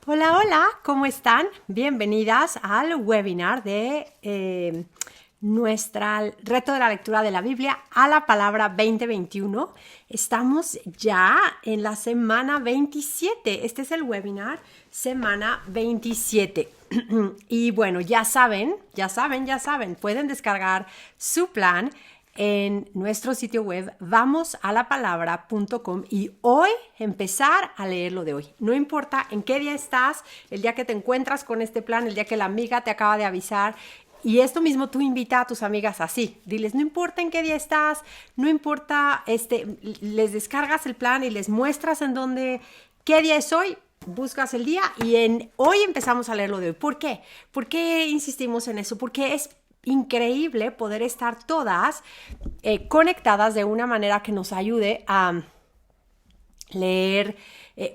Hola, hola, ¿cómo están? Bienvenidas al webinar de nuestra reto de la lectura de la Biblia a la palabra 2021. Estamos ya en la semana 27. Este es el webinar semana 27. Y bueno, ya saben, pueden descargar su plan en nuestro sitio web vamosalapalabra.com y hoy empezar a leer lo de hoy. No importa en qué día estás, el día que te encuentras con este plan, el día que la amiga te acaba de avisar. Y esto mismo tú invita a tus amigas así. Diles, no importa en qué día estás, no importa, les descargas el plan y les muestras en dónde, qué día es hoy. Buscas el día y hoy empezamos a leer lo de hoy. ¿Por qué? ¿Por qué insistimos en eso? Porque es increíble poder estar todas conectadas de una manera que nos ayude a leer,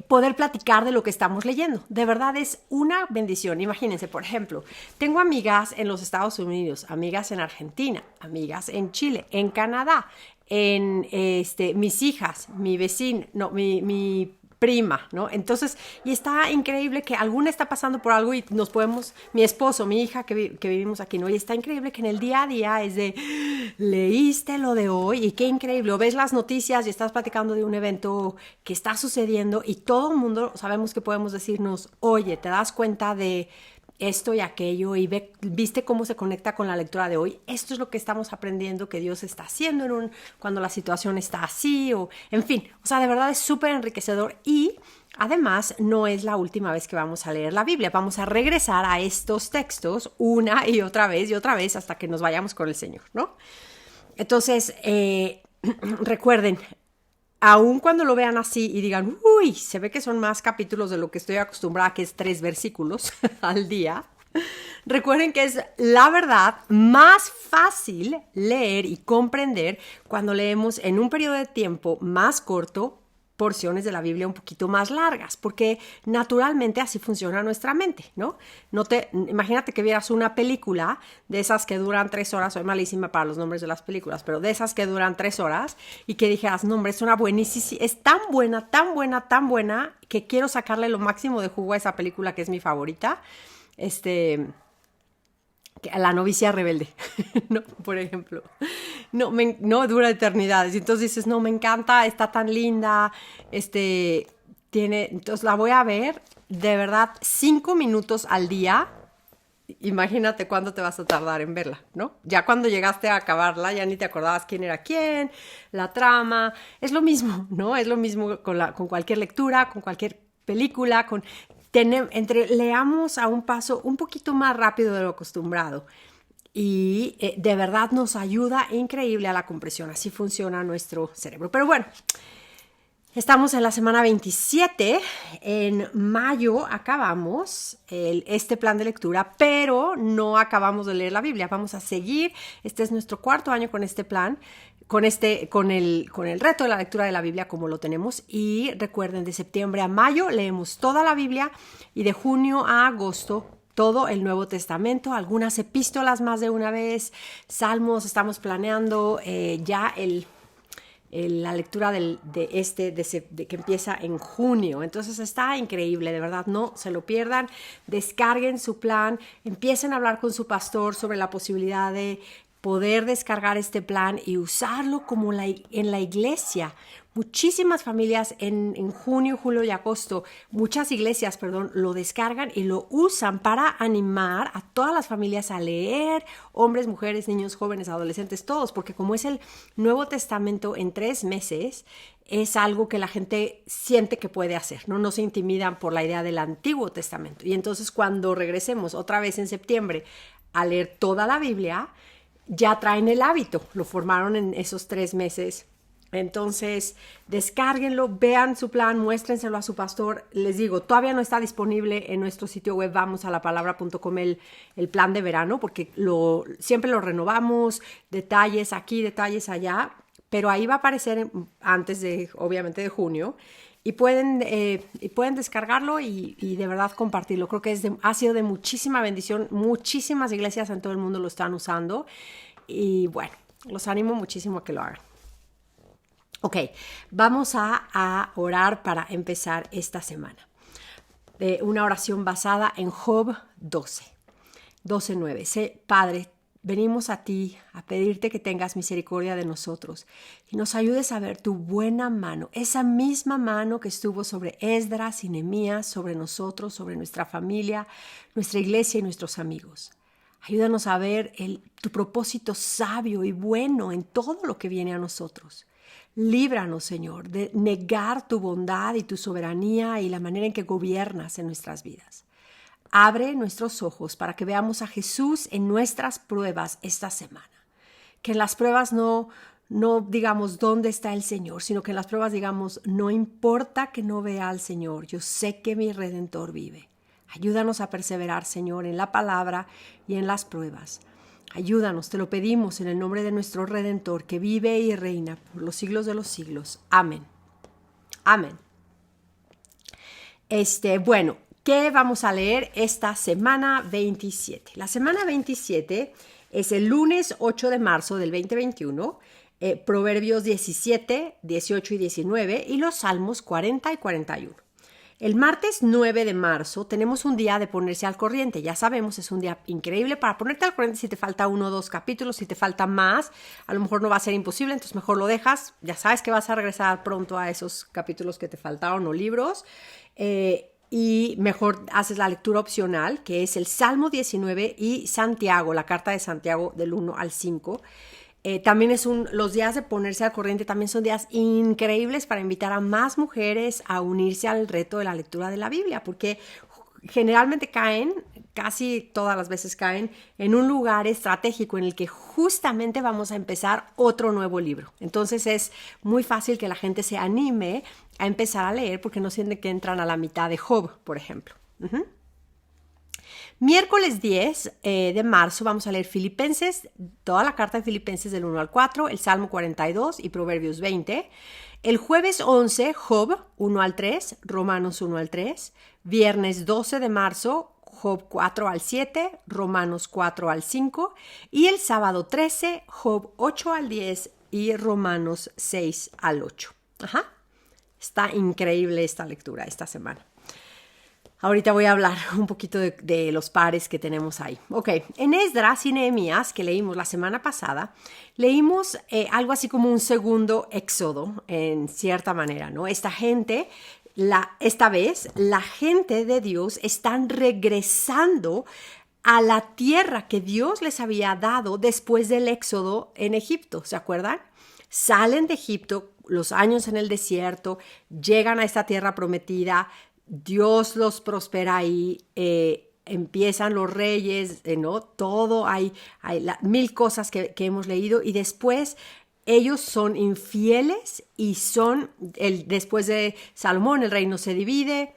poder platicar de lo que estamos leyendo. De verdad es una bendición. Imagínense, por ejemplo, tengo amigas en los Estados Unidos, amigas en Argentina, amigas en Chile, en Canadá, en mis hijas, mi vecino, no, mi prima, ¿no? Entonces, y está increíble que alguna está pasando por algo y nos podemos, mi esposo, mi hija que vivimos aquí, ¿no? Y está increíble que en el día a día es de, leíste lo de hoy y qué increíble, o ves las noticias y estás platicando de un evento que está sucediendo y todo el mundo sabemos que podemos decirnos, oye, ¿te das cuenta de esto y aquello y viste cómo se conecta con la lectura de hoy? Esto es lo que estamos aprendiendo que Dios está haciendo cuando la situación está así, o en fin, o sea, de verdad es súper enriquecedor y además no es la última vez que vamos a leer la Biblia, vamos a regresar a estos textos una y otra vez hasta que nos vayamos con el Señor, ¿no? Entonces, recuerden, aun cuando lo vean así y digan, uy, se ve que son más capítulos de lo que estoy acostumbrada, que es 3 versículos al día, recuerden que es la verdad más fácil leer y comprender cuando leemos en un periodo de tiempo más corto porciones de la Biblia un poquito más largas, porque naturalmente así funciona nuestra mente, ¿no? Imagínate que vieras una película de esas que duran 3 horas, soy malísima para los nombres de las películas, pero de esas que duran 3 horas y que dijeras, no, hombre, es una buenísima, es tan buena, que quiero sacarle lo máximo de jugo a esa película que es mi favorita, La novicia rebelde, ¿no? Por ejemplo. No dura eternidades. Entonces dices, no, me encanta, está tan linda, entonces la voy a ver, de verdad, 5 minutos al día. Imagínate cuándo te vas a tardar en verla, ¿no? Ya cuando llegaste a acabarla, ya ni te acordabas quién era quién, la trama. Es lo mismo, ¿no? Es lo mismo con cualquier lectura, con cualquier película, leamos a un paso un poquito más rápido de lo acostumbrado y de verdad nos ayuda increíble a la comprensión. Así funciona nuestro cerebro. Pero bueno, estamos en la semana 27. En mayo acabamos este plan de lectura, pero no acabamos de leer la Biblia. Vamos a seguir. Este es nuestro 4º año con este plan, con el reto de la lectura de la Biblia como lo tenemos. Y recuerden, de septiembre a mayo leemos toda la Biblia y de junio a agosto todo el Nuevo Testamento, algunas epístolas más de una vez, salmos. Estamos planeando ya la lectura que empieza en junio. Entonces está increíble, de verdad, no se lo pierdan. Descarguen su plan, empiecen a hablar con su pastor sobre la posibilidad de poder descargar este plan y usarlo como en la iglesia. Muchísimas familias en junio, julio y agosto, muchas iglesias, lo descargan y lo usan para animar a todas las familias a leer, hombres, mujeres, niños, jóvenes, adolescentes, todos, porque como es el Nuevo Testamento en 3 meses, es algo que la gente siente que puede hacer, ¿no? No se intimidan por la idea del Antiguo Testamento. Y entonces cuando regresemos otra vez en septiembre a leer toda la Biblia, ya traen el hábito, lo formaron en esos 3 meses. Entonces, descárguenlo, vean su plan, muéstrenselo a su pastor. Les digo, todavía no está disponible en nuestro sitio web vamosalapalabra.com el plan de verano, porque siempre lo renovamos, detalles aquí, detalles allá, pero ahí va a aparecer antes obviamente, de junio. Y pueden descargarlo y de verdad compartirlo. Creo que ha sido de muchísima bendición. Muchísimas iglesias en todo el mundo lo están usando. Y bueno, los animo muchísimo a que lo hagan. Ok, vamos a orar para empezar esta semana. una oración basada en Job 12:9. Padre, venimos a ti a pedirte que tengas misericordia de nosotros y nos ayudes a ver tu buena mano, esa misma mano que estuvo sobre Esdras y Nehemías, sobre nosotros, sobre nuestra familia, nuestra iglesia y nuestros amigos. Ayúdanos a ver tu propósito sabio y bueno en todo lo que viene a nosotros. Líbranos, Señor, de negar tu bondad y tu soberanía y la manera en que gobiernas en nuestras vidas. Abre nuestros ojos para que veamos a Jesús en nuestras pruebas esta semana. Que en las pruebas no digamos dónde está el Señor, sino que en las pruebas digamos, no importa que no vea al Señor, yo sé que mi Redentor vive. Ayúdanos a perseverar, Señor, en la palabra y en las pruebas. Ayúdanos, te lo pedimos en el nombre de nuestro Redentor, que vive y reina por los siglos de los siglos. Amén. Amén. Bueno, ¿qué vamos a leer esta semana 27? La semana 27 es el lunes 8 de marzo del 2021, Proverbios 17, 18 y 19 y los Salmos 40 y 41. El martes 9 de marzo tenemos un día de ponerse al corriente. Ya sabemos, es un día increíble para ponerte al corriente si te falta 1 o 2 capítulos, si te falta más, a lo mejor no va a ser imposible, entonces mejor lo dejas. Ya sabes que vas a regresar pronto a esos capítulos que te faltaron o libros. Y mejor haces la lectura opcional, que es el Salmo 19 y Santiago, la carta de Santiago del 1 al 5. También los días de ponerse al corriente también son días increíbles para invitar a más mujeres a unirse al reto de la lectura de la Biblia, porque generalmente casi todas las veces caen en un lugar estratégico en el que justamente vamos a empezar otro nuevo libro. Entonces es muy fácil que la gente se anime a empezar a leer porque no sienten que entran a la mitad de Job, por ejemplo. Miércoles 10 de marzo vamos a leer Filipenses, toda la carta de Filipenses del 1 al 4, el Salmo 42 y Proverbios 20. El jueves 11, Job 1 al 3, Romanos 1 al 3. Viernes 12 de marzo, Job 4 al 7, Romanos 4 al 5. Y el sábado 13, Job 8 al 10 y Romanos 6 al 8. Está increíble esta lectura esta semana. Ahorita voy a hablar un poquito de los pares que tenemos ahí. Ok, en Esdras y Nehemías, que leímos la semana pasada, leímos algo así como un segundo éxodo, en cierta manera, ¿no? Esta vez, la gente de Dios están regresando a la tierra que Dios les había dado después del éxodo en Egipto, ¿se acuerdan? Salen de Egipto, los años en el desierto, llegan a esta tierra prometida, Dios los prospera ahí, empiezan los reyes, ¿no? Todo, hay mil cosas que hemos leído y después ellos son infieles y después de Salomón el reino se divide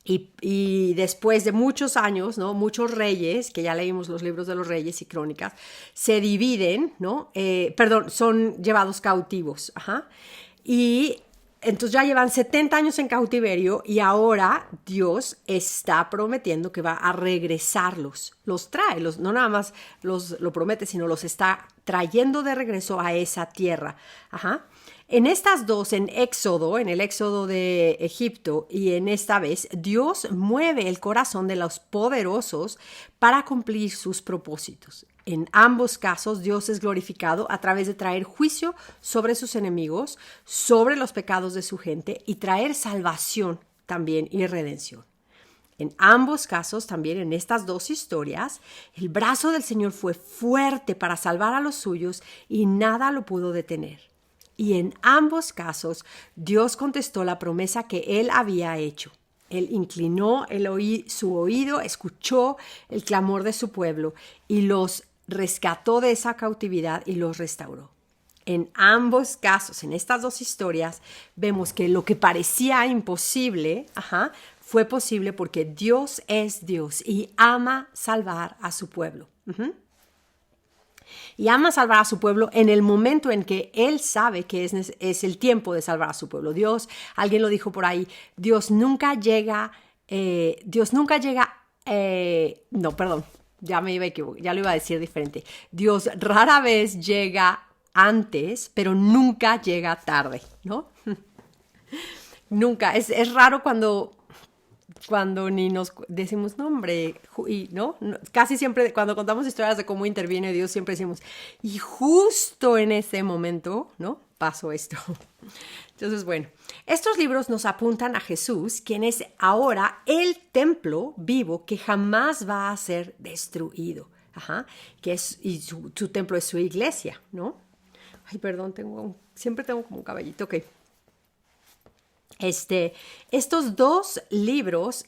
y después de muchos años, ¿no? Muchos reyes, que ya leímos los libros de los reyes y crónicas, se dividen, ¿no? Son llevados cautivos, y entonces ya llevan 70 años en cautiverio y ahora Dios está prometiendo que va a regresarlos. Los trae, no nada más lo promete, sino los está trayendo de regreso a esa tierra. En estas dos, en el éxodo de Egipto y en esta vez, Dios mueve el corazón de los poderosos para cumplir sus propósitos. En ambos casos, Dios es glorificado a través de traer juicio sobre sus enemigos, sobre los pecados de su gente y traer salvación también y redención. En ambos casos, también en estas dos historias, el brazo del Señor fue fuerte para salvar a los suyos y nada lo pudo detener. Y en ambos casos, Dios contestó la promesa que Él había hecho. Él inclinó su oído, escuchó el clamor de su pueblo y los rescató de esa cautividad y los restauró. En ambos casos, en estas dos historias, vemos que lo que parecía imposible, fue posible porque Dios es Dios y ama salvar a su pueblo. Y ama salvar a su pueblo en el momento en que Él sabe que es el tiempo de salvar a su pueblo. Alguien lo dijo por ahí, Dios nunca llega, ya me iba a equivocar, ya lo iba a decir diferente. Dios rara vez llega antes, pero nunca llega tarde, ¿no? Nunca. Es raro cuando cuando ni nos decimos nombre, y ¿no? Casi siempre cuando contamos historias de cómo interviene Dios, siempre decimos, y justo en ese momento, ¿no? Pasó esto. Entonces, bueno, estos libros nos apuntan a Jesús, quien es ahora el templo vivo que jamás va a ser destruido. Ajá, y su templo es su iglesia, ¿no? Ay, perdón, siempre tengo como un caballito, ok. Estos dos libros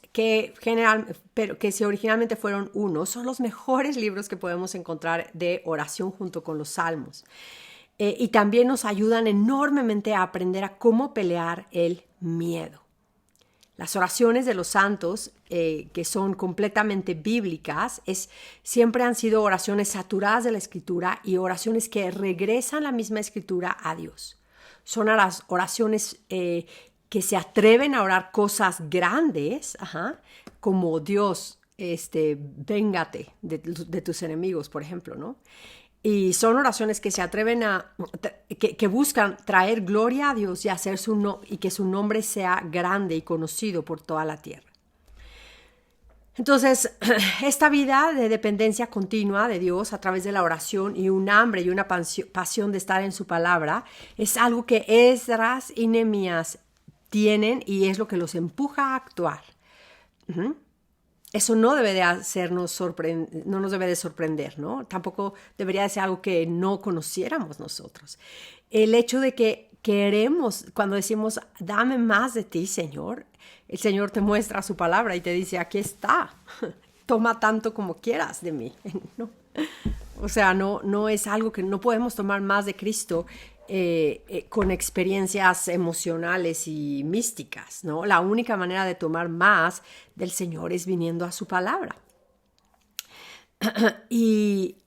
pero que originalmente fueron uno, son los mejores libros que podemos encontrar de oración junto con los salmos. Y también nos ayudan enormemente a aprender a cómo pelear el miedo. Las oraciones de los santos, que son completamente bíblicas, siempre han sido oraciones saturadas de la Escritura y oraciones que regresan la misma Escritura a Dios. Son las oraciones que se atreven a orar cosas grandes, como Dios, véngate de tus enemigos, por ejemplo, ¿no? Y son oraciones que se atreven que buscan traer gloria a Dios y que su nombre sea grande y conocido por toda la tierra. Entonces, esta vida de dependencia continua de Dios a través de la oración y un hambre y una pasión de estar en su palabra es algo que Esdras y Nehemías tienen y es lo que los empuja a actuar. Eso no debe de no nos debe de sorprender, ¿no? Tampoco debería de ser algo que no conociéramos nosotros. El hecho de que queremos, cuando decimos, dame más de ti, Señor, el Señor te muestra su palabra y te dice, aquí está, toma tanto como quieras de mí. ¿No? O sea, no es algo que no podemos tomar más de Cristo con experiencias emocionales y místicas, ¿no? La única manera de tomar más del Señor es viniendo a su palabra. Y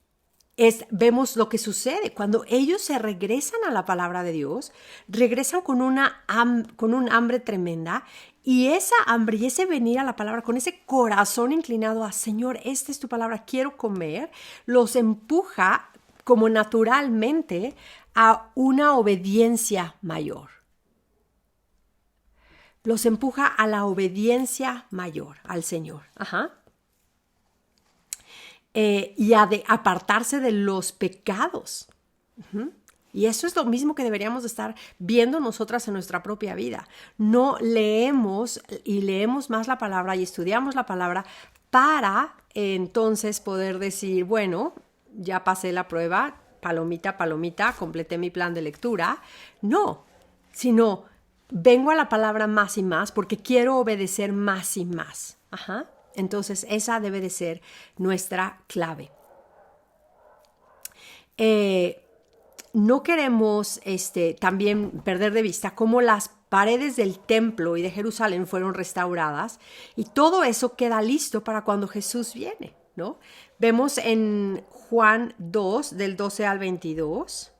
vemos lo que sucede cuando ellos se regresan a la palabra de Dios, regresan con un hambre tremenda, y esa hambre y ese venir a la palabra con ese corazón inclinado a Señor, esta es tu palabra, quiero comer, los empuja como naturalmente a una obediencia mayor. Los empuja a la obediencia mayor al Señor. Y a apartarse de los pecados. Y eso es lo mismo que deberíamos de estar viendo nosotras en nuestra propia vida. No leemos más la palabra y estudiamos la palabra para entonces poder decir, bueno, ya pasé la prueba, palomita, palomita, completé mi plan de lectura. No, sino vengo a la palabra más y más porque quiero obedecer más y más. Entonces, esa debe de ser nuestra clave. No queremos también perder de vista cómo las paredes del templo y de Jerusalén fueron restauradas y todo eso queda listo para cuando Jesús viene, ¿no? Vemos en Juan 2, del 12 al 22.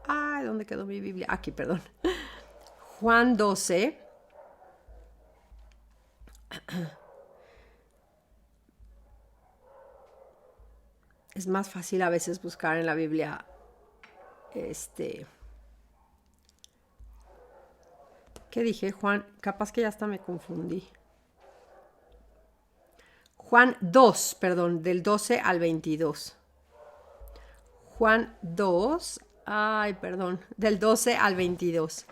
Ay, ¿dónde quedó mi Biblia? Aquí, perdón. Juan 12. Es más fácil a veces buscar en la Biblia ¿qué dije, Juan? Capaz que ya hasta me confundí. Juan 2, perdón, del 12 al 22. Juan 2, del 12 al 22.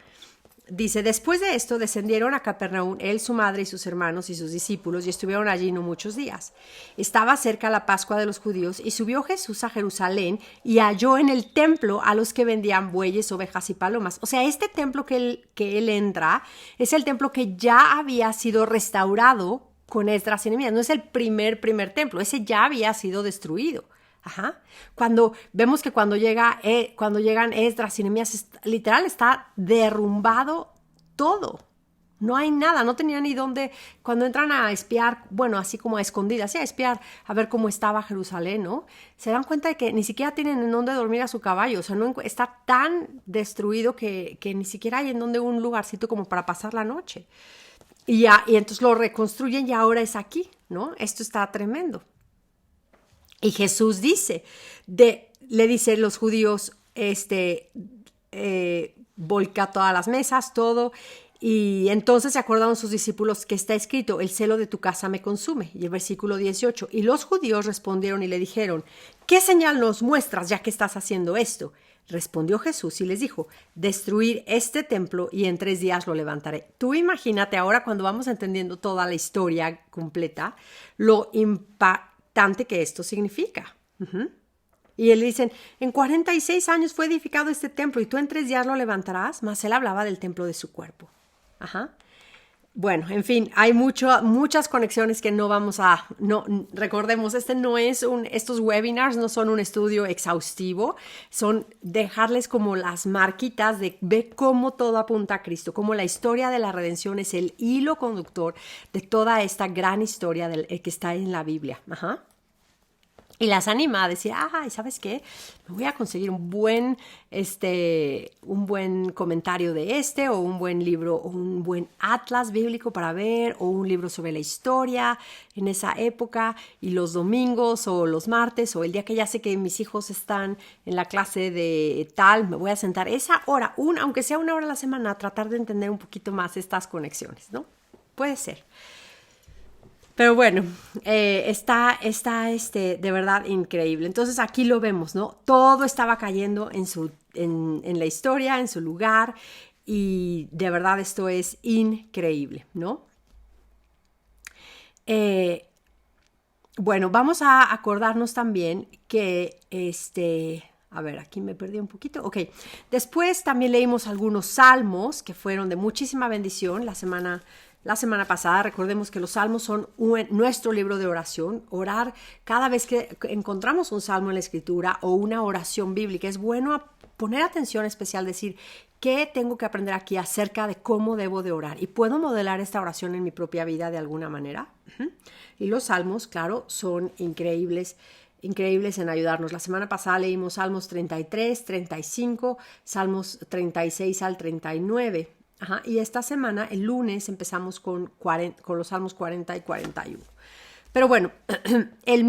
Dice, después de esto descendieron a Capernaum él, su madre y sus hermanos y sus discípulos y estuvieron allí no muchos días. Estaba cerca la Pascua de los judíos y subió Jesús a Jerusalén y halló en el templo a los que vendían bueyes, ovejas y palomas. O sea, este templo que él entra es el templo que ya había sido restaurado con Esdras y Nehemías. No es el primer templo, ese ya había sido destruido. Cuando vemos que cuando llegan Esdras y Nehemías, literal está derrumbado todo. No hay nada, no tenía ni dónde. Cuando entran a espiar, bueno, así como a escondidas, a espiar, a ver cómo estaba Jerusalén, ¿no? Se dan cuenta de que ni siquiera tienen en dónde dormir a su caballo. O sea, no, está tan destruido que ni siquiera hay en dónde un lugarcito como para pasar la noche. Y entonces lo reconstruyen y ahora es aquí, ¿no? Esto está tremendo. Y Jesús le dice a los judíos, volca todas las mesas, todo, Y entonces se acordaron sus discípulos que está escrito, el celo de tu casa me consume. Y el versículo 18, y los judíos respondieron y le dijeron, ¿qué señal nos muestras ya que estás haciendo esto? Respondió Jesús y les dijo, destruir este templo y en 3 días lo levantaré. Tú imagínate ahora cuando vamos entendiendo toda la historia completa, lo impactante que esto significa. Y él dicen, en 46 años fue edificado este templo y tú en 3 días lo levantarás, mas él hablaba del templo de su cuerpo. Bueno, en fin, hay muchas conexiones que no vamos a, no, recordemos, estos webinars no son un estudio exhaustivo, son dejarles como las marquitas de ver cómo todo apunta a Cristo, cómo la historia de la redención es el hilo conductor de toda esta gran historia que está en la Biblia. Y las anima a decir, ¿sabes qué? Me voy a conseguir un buen comentario de o un buen libro, o un buen atlas bíblico para ver, o un libro sobre la historia en esa época, y los domingos o los martes, o el día que ya sé que mis hijos están en la clase de tal, me voy a sentar esa hora, aunque sea 1 hora a la semana, a tratar de entender un poquito más estas conexiones, ¿no? Puede ser. Pero bueno, está de verdad increíble. Entonces aquí lo vemos, ¿no? Todo estaba cayendo en la historia, en su lugar, y de verdad esto es increíble, ¿no? Bueno, vamos a acordarnos también que a ver, aquí me perdí un poquito. Ok, después también leímos algunos salmos que fueron de muchísima bendición la semana pasada. Recordemos que los salmos son nuestro libro de oración. Orar cada vez que encontramos un salmo en la escritura o una oración bíblica, es bueno poner atención especial, decir, ¿qué tengo que aprender aquí acerca de cómo debo de orar? ¿Y puedo modelar esta oración en mi propia vida de alguna manera? Y los salmos, claro, son increíbles en ayudarnos. La semana pasada leímos Salmos 33, 35, Salmos 36 al 39. Y esta semana, el lunes, empezamos con los Salmos 40 y 41. Pero bueno, este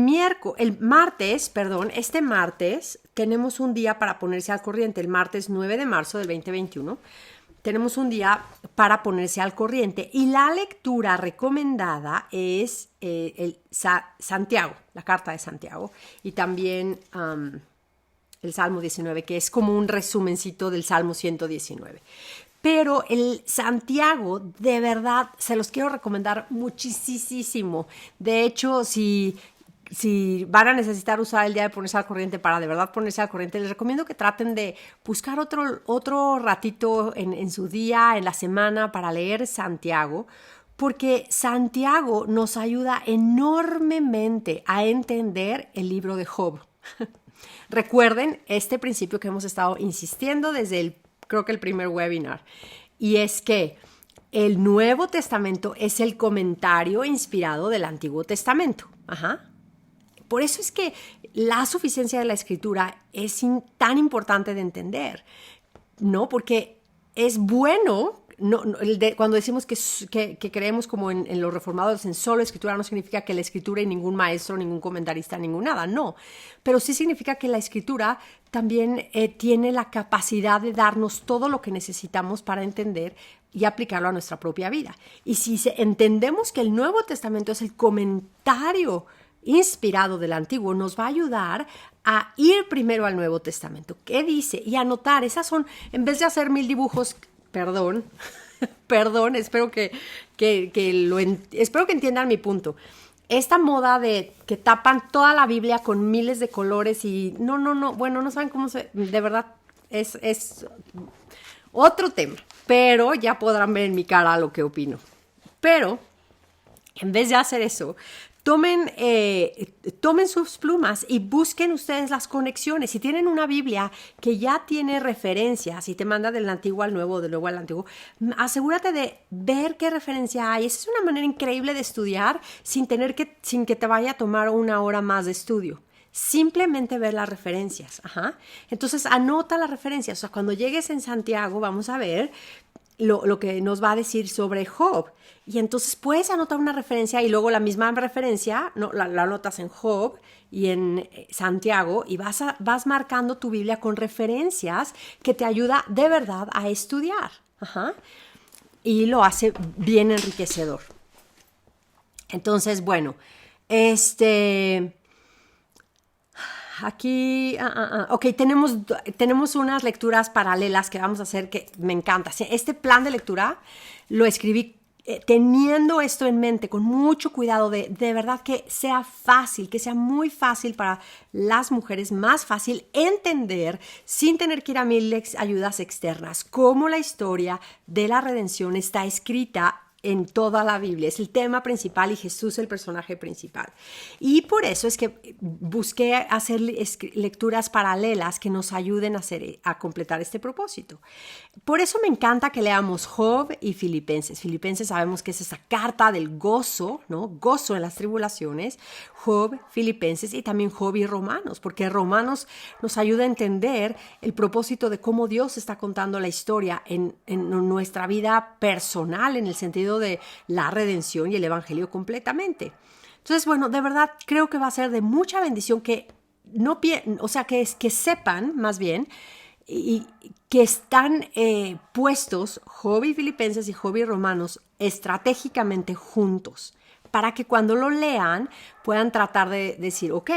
martes tenemos un día para ponerse al corriente. El martes 9 de marzo del 2021 tenemos un día para ponerse al corriente. Y la lectura recomendada es Santiago, la carta de Santiago. Y también el Salmo 19, que es como un resumencito del Salmo 119. Pero el Santiago, de verdad, se los quiero recomendar muchísimo. De hecho, si van a necesitar usar el día de ponerse al corriente para de verdad ponerse al corriente, les recomiendo que traten de buscar otro ratito en su día, en la semana, para leer Santiago, porque Santiago nos ayuda enormemente a entender el libro de Job. Recuerden este principio que hemos estado insistiendo desde creo que el primer webinar, y es que el Nuevo Testamento es el comentario inspirado del Antiguo Testamento. Por eso es que la suficiencia de la Escritura es tan importante de entender, ¿no? Porque es bueno. Cuando decimos que creemos como en los reformadores en solo escritura, no significa que la escritura y ningún maestro, ningún comentarista, ningún nada, no. Pero sí significa que la escritura también tiene la capacidad de darnos todo lo que necesitamos para entender y aplicarlo a nuestra propia vida. Y si entendemos que el Nuevo Testamento es el comentario inspirado del Antiguo, nos va a ayudar a ir primero al Nuevo Testamento. ¿Qué dice? Y anotar. Esas son, en vez de hacer 1000 dibujos, Perdón, espero que entiendan mi punto. Esta moda de que tapan toda la Biblia con miles de colores y bueno, no saben cómo de verdad es otro tema, pero ya podrán ver en mi cara lo que opino. Pero en vez de hacer eso, tomen sus plumas y busquen ustedes las conexiones. Si tienen una Biblia que ya tiene referencias y te manda del antiguo al nuevo, del nuevo al antiguo, asegúrate de ver qué referencia hay. Esa es una manera increíble de estudiar sin que te vaya a tomar 1 hora más de estudio. Simplemente ver las referencias. Entonces, anota las referencias. O sea, cuando llegues en Santiago, vamos a ver lo que nos va a decir sobre Job. Y entonces puedes anotar una referencia y luego la misma referencia la anotas en Job y en Santiago y vas marcando tu Biblia con referencias que te ayuda de verdad a estudiar. y lo hace bien enriquecedor. Entonces, bueno, aquí, ok, tenemos unas lecturas paralelas que vamos a hacer que me encanta. Este plan de lectura lo escribí teniendo esto en mente, con mucho cuidado de verdad que sea fácil, que sea muy fácil para las mujeres, más fácil entender sin tener que ir a mil ayudas externas, cómo la historia de la redención está escrita en toda la Biblia. Es el tema principal y Jesús el personaje principal. Y por eso es que busqué hacer lecturas paralelas que nos ayuden a completar este propósito. Por eso me encanta que leamos Job y Filipenses. Filipenses sabemos que es esa carta del gozo, ¿no? Gozo en las tribulaciones. Job, Filipenses y también Job y Romanos, porque Romanos nos ayuda a entender el propósito de cómo Dios está contando la historia en nuestra vida personal, en el sentido de la redención y el evangelio completamente. Entonces, bueno, de verdad creo que va a ser de mucha bendición que que sepan más bien y que están puestos Job y Filipenses y Job y Romanos estratégicamente juntos para que cuando lo lean puedan tratar de decir, ok,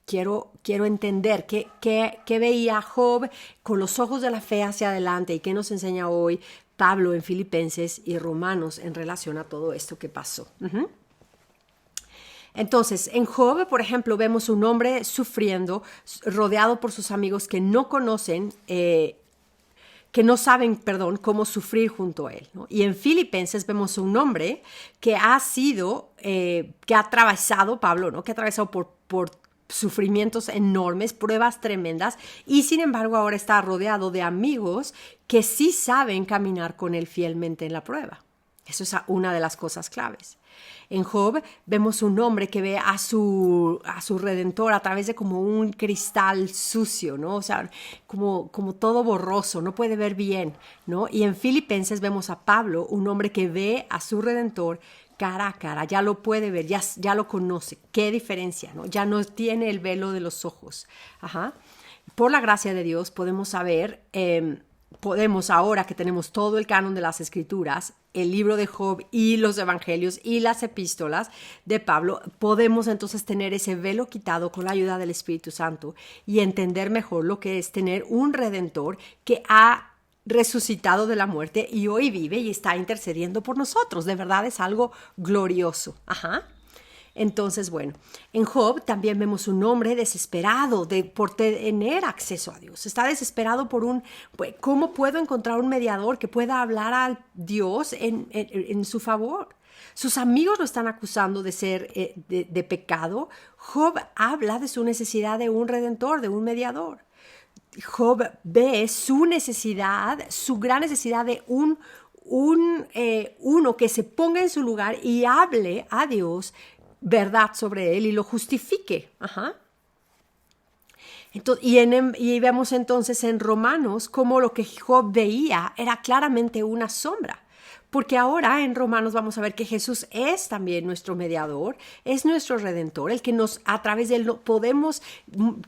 quiero entender qué veía Job con los ojos de la fe hacia adelante y qué nos enseña hoy Pablo en Filipenses y Romanos en relación a todo esto que pasó. Entonces, en Job, por ejemplo, vemos un hombre sufriendo, rodeado por sus amigos que no conocen, que no saben, cómo sufrir junto a él, ¿no? Y en Filipenses vemos un hombre que ha atravesado, Pablo, ¿no? Que ha atravesado por sufrimientos enormes, pruebas tremendas, y sin embargo ahora está rodeado de amigos que sí saben caminar con él fielmente en la prueba. Eso es una de las cosas claves. En Job vemos un hombre que ve a su Redentor a través de como un cristal sucio, ¿no? O sea, como todo borroso, no puede ver bien, ¿no? Y en Filipenses vemos a Pablo, un hombre que ve a su Redentor cara a cara, ya lo puede ver, ya lo conoce. ¿Qué diferencia, no? Ya no tiene el velo de los ojos. Por la gracia de Dios podemos saber, ahora que tenemos todo el canon de las Escrituras, el libro de Job y los evangelios y las epístolas de Pablo, podemos entonces tener ese velo quitado con la ayuda del Espíritu Santo y entender mejor lo que es tener un Redentor que ha resucitado de la muerte y hoy vive y está intercediendo por nosotros. De verdad es algo glorioso. Entonces, bueno, en Job también vemos un hombre desesperado por tener acceso a Dios. Está desesperado ¿cómo puedo encontrar un mediador que pueda hablar a Dios en su favor? Sus amigos lo están acusando de ser de pecado. Job habla de su necesidad de un redentor, de un mediador. Job ve su necesidad, su gran necesidad de uno que se ponga en su lugar y hable a Dios verdad sobre él y lo justifique. Entonces, y vemos entonces en Romanos cómo lo que Job veía era claramente una sombra. Porque ahora en Romanos vamos a ver que Jesús es también nuestro mediador, es nuestro redentor, el que a través de él podemos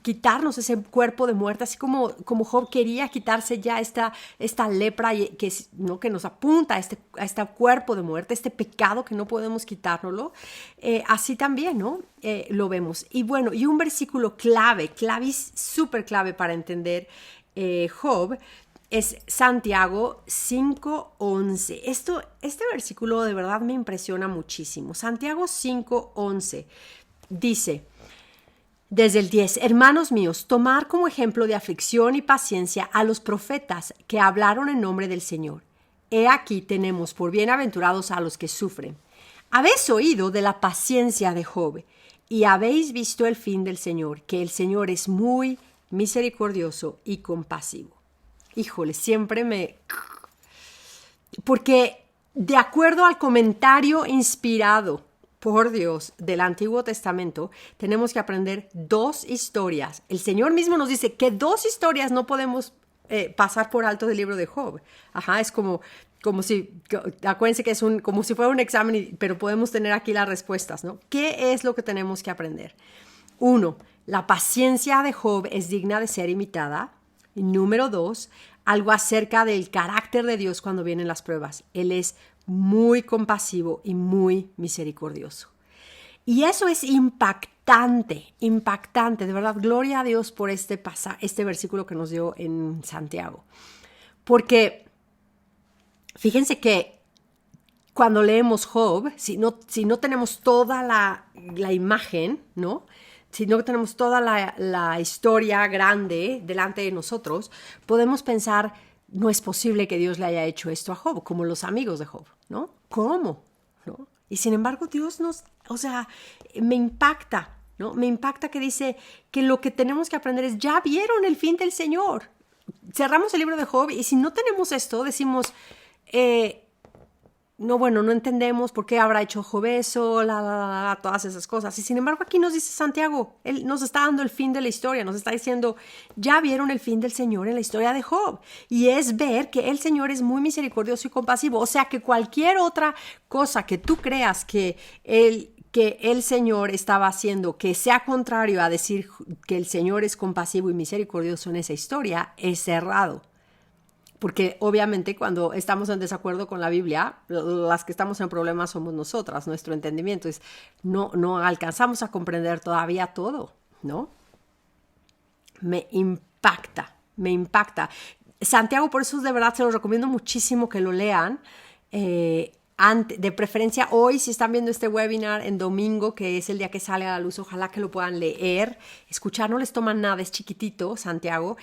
quitarnos ese cuerpo de muerte, así como Job quería quitarse ya esta lepra que nos apunta a este cuerpo de muerte, este pecado que no podemos quitárnoslo. Así también, ¿no? Lo vemos. Y bueno, y un versículo súper clave para entender Job, es Santiago 5:11. Este versículo de verdad me impresiona muchísimo. Santiago 5:11 dice, desde el 10, hermanos míos, tomar como ejemplo de aflicción y paciencia a los profetas que hablaron en nombre del Señor. He aquí tenemos por bienaventurados a los que sufren. Habéis oído de la paciencia de Job y habéis visto el fin del Señor, que el Señor es muy misericordioso y compasivo. Híjole, porque de acuerdo al comentario inspirado por Dios del Antiguo Testamento, tenemos que aprender 2 historias. El Señor mismo nos dice que 2 historias no podemos pasar por alto del libro de Job. Es como si, acuérdense que es como si fuera un examen, pero podemos tener aquí las respuestas, ¿no? ¿Qué es lo que tenemos que aprender? 1, la paciencia de Job es digna de ser imitada. Y número 2, algo acerca del carácter de Dios cuando vienen las pruebas. Él es muy compasivo y muy misericordioso. Y eso es impactante, impactante. De verdad, gloria a Dios por este versículo que nos dio en Santiago. Porque fíjense que cuando leemos Job, si no tenemos toda la imagen, ¿no? Si no tenemos toda la historia grande delante de nosotros, podemos pensar, no es posible que Dios le haya hecho esto a Job, como los amigos de Job, ¿no? ¿Cómo? ¿No? Y sin embargo, Dios me impacta, ¿no? Me impacta que dice que lo que tenemos que aprender es, ya vieron el fin del Señor. Cerramos el libro de Job y si no tenemos esto, decimos, no entendemos por qué habrá hecho Job eso, todas esas cosas. Y sin embargo, aquí nos dice Santiago, él nos está dando el fin de la historia, nos está diciendo, ya vieron el fin del Señor en la historia de Job. Y es ver que el Señor es muy misericordioso y compasivo. O sea, que cualquier otra cosa que tú creas que el Señor estaba haciendo, que sea contrario a decir que el Señor es compasivo y misericordioso en esa historia, es errado. Porque obviamente cuando estamos en desacuerdo con la Biblia, las que estamos en problemas somos nosotras, nuestro entendimiento es, no alcanzamos a comprender todavía todo, ¿no? Me impacta. Santiago, por eso de verdad se los recomiendo muchísimo que lo lean. De preferencia hoy, si están viendo este webinar en domingo, que es el día que sale a la luz, ojalá que lo puedan leer, escuchar, no les toma nada, es chiquitito, Santiago,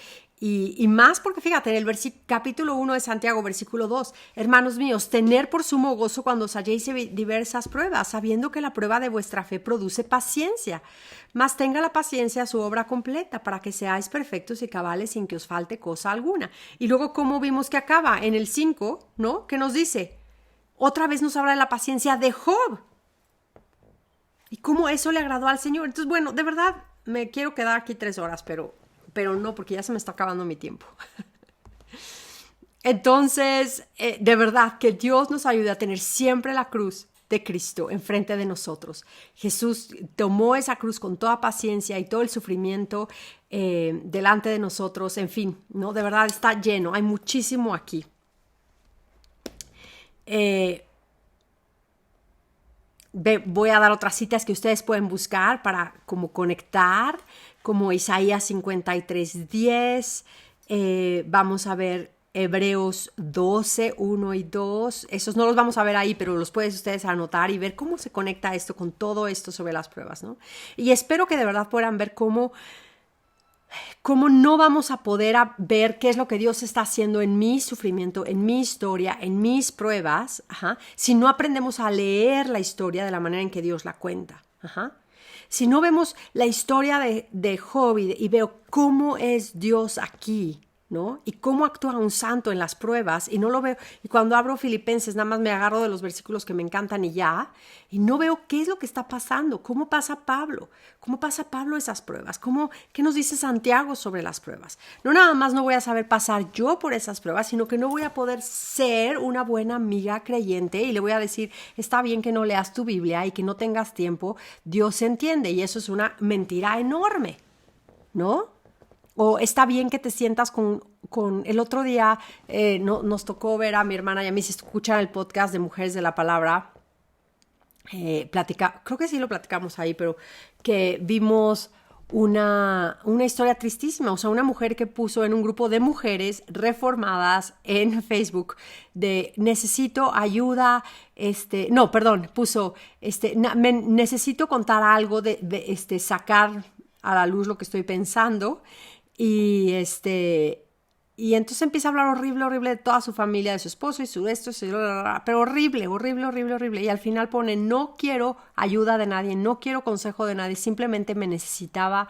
y más porque fíjate, en el capítulo 1 de Santiago, versículo 2, hermanos míos, tener por sumo gozo cuando os halléis diversas pruebas, sabiendo que la prueba de vuestra fe produce paciencia, mas tenga la paciencia su obra completa, para que seáis perfectos y cabales sin que os falte cosa alguna. Y luego, ¿cómo vimos que acaba? En el 5, ¿no? ¿Qué nos dice? Otra vez nos habla de la paciencia de Job. Y cómo eso le agradó al Señor. Entonces, bueno, de verdad, me quiero quedar aquí 3 horas, pero no, porque ya se me está acabando mi tiempo. Entonces, de verdad, que Dios nos ayude a tener siempre la cruz de Cristo enfrente de nosotros. Jesús tomó esa cruz con toda paciencia y todo el sufrimiento delante de nosotros. En fin, ¿no? De verdad está lleno. Hay muchísimo aquí. Voy a dar otras citas que ustedes pueden buscar para como conectar, como Isaías 53:10, vamos a ver Hebreos 12, 1 y 2, esos no los vamos a ver ahí, pero los pueden ustedes anotar y ver cómo se conecta esto con todo esto sobre las pruebas, ¿no? Y espero que de verdad puedan ver cómo no vamos a poder ver qué es lo que Dios está haciendo en mi sufrimiento, en mi historia, en mis pruebas, si no aprendemos a leer la historia de la manera en que Dios la cuenta. Si no vemos la historia de Job y veo cómo es Dios aquí, ¿no? Y cómo actúa un santo en las pruebas, y no lo veo, y cuando abro Filipenses nada más me agarro de los versículos que me encantan y no veo qué es lo que está pasando, cómo pasa Pablo esas pruebas, qué nos dice Santiago sobre las pruebas. No nada más no voy a saber pasar yo por esas pruebas, sino que no voy a poder ser una buena amiga creyente y le voy a decir, está bien que no leas tu Biblia y que no tengas tiempo, Dios entiende, y eso es una mentira enorme, ¿no? O está bien que te sientas con el otro día, nos tocó ver a mi hermana y a mí, si escuchan el podcast de Mujeres de la Palabra, creo que sí lo platicamos ahí, pero que vimos una historia tristísima, o sea, una mujer que puso en un grupo de mujeres reformadas en Facebook de necesito ayuda, puso, necesito contar algo de sacar a la luz lo que estoy pensando. Y entonces empieza a hablar horrible de toda su familia, de su esposo y pero horrible. Y al final pone, no quiero ayuda de nadie, no quiero consejo de nadie, simplemente me necesitaba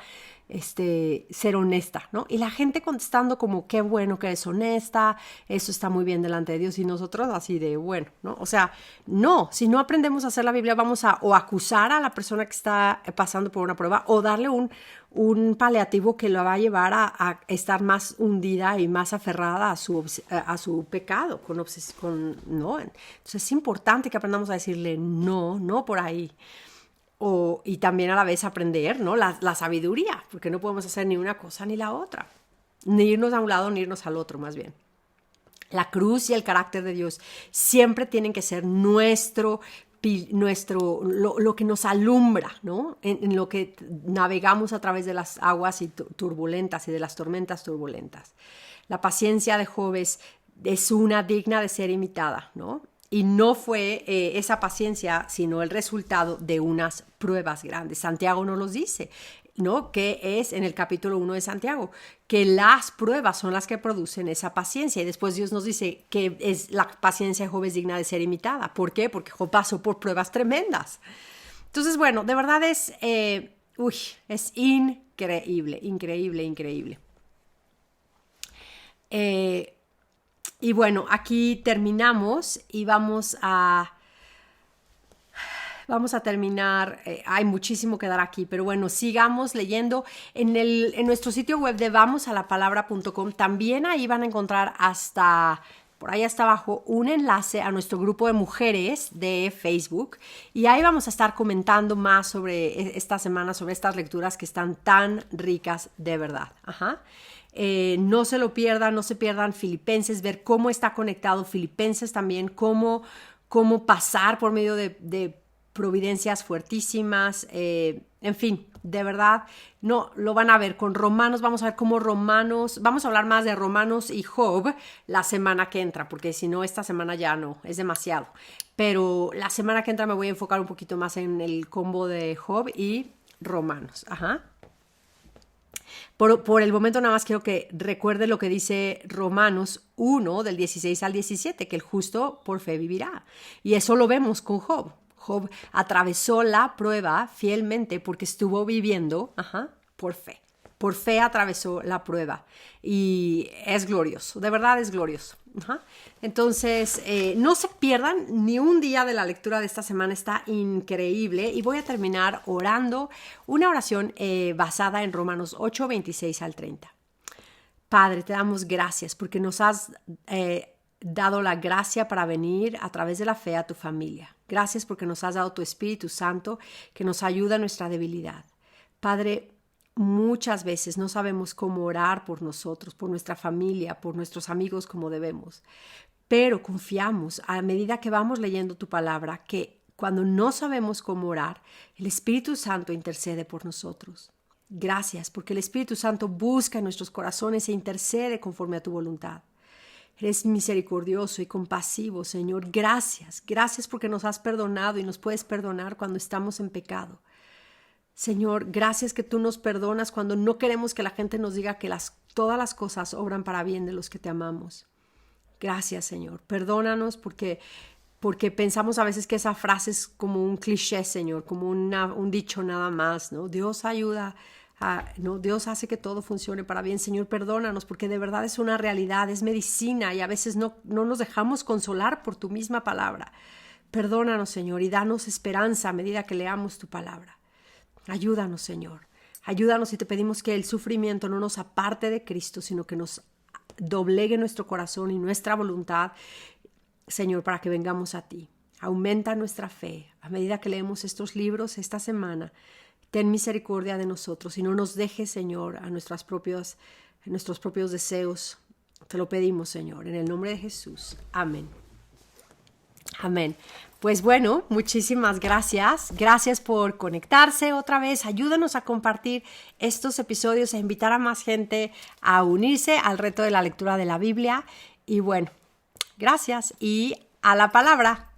ser honesta, ¿no? Y la gente contestando como, qué bueno que eres honesta, eso está muy bien delante de Dios, y nosotros así de, bueno, ¿no? O sea, no, si no aprendemos a hacer la Biblia, vamos a o acusar a la persona que está pasando por una prueba o darle un paliativo que la va a llevar a estar más hundida y más aferrada a su pecado, ¿no? Entonces es importante que aprendamos a decirle no por ahí. Y también a la vez aprender, ¿no? La sabiduría, porque no podemos hacer ni una cosa ni la otra. ni irnos a un lado ni irnos al otro, más bien. La cruz y el carácter de Dios siempre tienen que ser lo que nos alumbra, ¿no? En lo que navegamos a través de las aguas turbulentas y de las tormentas turbulentas. La paciencia de Job es una digna de ser imitada, ¿no? Y no fue esa paciencia, sino el resultado de unas pruebas grandes. Santiago nos los dice, ¿no? Que es en el capítulo 1 de Santiago, que las pruebas son las que producen esa paciencia. Y después Dios nos dice que la paciencia de Job es digna de ser imitada. ¿Por qué? Porque Job pasó por pruebas tremendas. Entonces, bueno, de verdad es increíble, increíble, increíble. Y bueno, aquí terminamos y vamos a terminar. Hay muchísimo que dar aquí, pero bueno, sigamos leyendo. En nuestro sitio web de vamosalapalabra.com también ahí van a encontrar por ahí hasta abajo un enlace a nuestro grupo de mujeres de Facebook y ahí vamos a estar comentando más sobre esta semana, sobre estas lecturas que están tan ricas de verdad. No se lo pierdan, no se pierdan Filipenses, ver cómo está conectado Filipenses también, cómo pasar por medio de providencias fuertísimas, en fin, de verdad, no, lo van a ver con Romanos, vamos a ver cómo vamos a hablar más de Romanos y Job la semana que entra, porque si no, esta semana ya no, es demasiado, pero la semana que entra me voy a enfocar un poquito más en el combo de Job y Romanos, Por el momento nada más quiero que recuerde lo que dice Romanos 1 del 16 al 17, que el justo por fe vivirá. Y eso lo vemos con Job. Job atravesó la prueba fielmente porque estuvo viviendo por fe. Por fe atravesó la prueba y es glorioso, de verdad es glorioso. Entonces, no se pierdan ni un día de la lectura de esta semana, está increíble. Y voy a terminar orando una oración basada en Romanos 8, 26 al 30. Padre, te damos gracias porque nos has dado la gracia para venir a través de la fe a tu familia. Gracias porque nos has dado tu Espíritu Santo que nos ayuda en nuestra debilidad. Padre, muchas veces no sabemos cómo orar por nosotros, por nuestra familia, por nuestros amigos como debemos, pero confiamos a medida que vamos leyendo tu palabra que cuando no sabemos cómo orar, el Espíritu Santo intercede por nosotros. Gracias porque el Espíritu Santo busca en nuestros corazones e intercede conforme a tu voluntad. Eres misericordioso y compasivo, Señor. Gracias, gracias porque nos has perdonado y nos puedes perdonar cuando estamos en pecado. Señor, gracias que tú nos perdonas cuando no queremos que la gente nos diga que todas las cosas obran para bien de los que te amamos. Gracias, Señor. Perdónanos porque pensamos a veces que esa frase es como un cliché, Señor, como un dicho nada más, ¿no? Dios ayuda, ¿no? Dios hace que todo funcione para bien. Señor, perdónanos porque de verdad es una realidad, es medicina y a veces no nos dejamos consolar por tu misma palabra. Perdónanos, Señor, y danos esperanza a medida que leamos tu palabra. Ayúdanos, Señor. Ayúdanos y te pedimos que el sufrimiento no nos aparte de Cristo, sino que nos doblegue nuestro corazón y nuestra voluntad, Señor, para que vengamos a ti. Aumenta nuestra fe. A medida que leemos estos libros esta semana, ten misericordia de nosotros y no nos dejes, Señor, a nuestros propios deseos. Te lo pedimos, Señor, en el nombre de Jesús. Amén. Amén. Pues bueno, muchísimas gracias. Gracias por conectarse otra vez. Ayúdanos a compartir estos episodios, a invitar a más gente a unirse al reto de la lectura de la Biblia. Y bueno, gracias y a la palabra.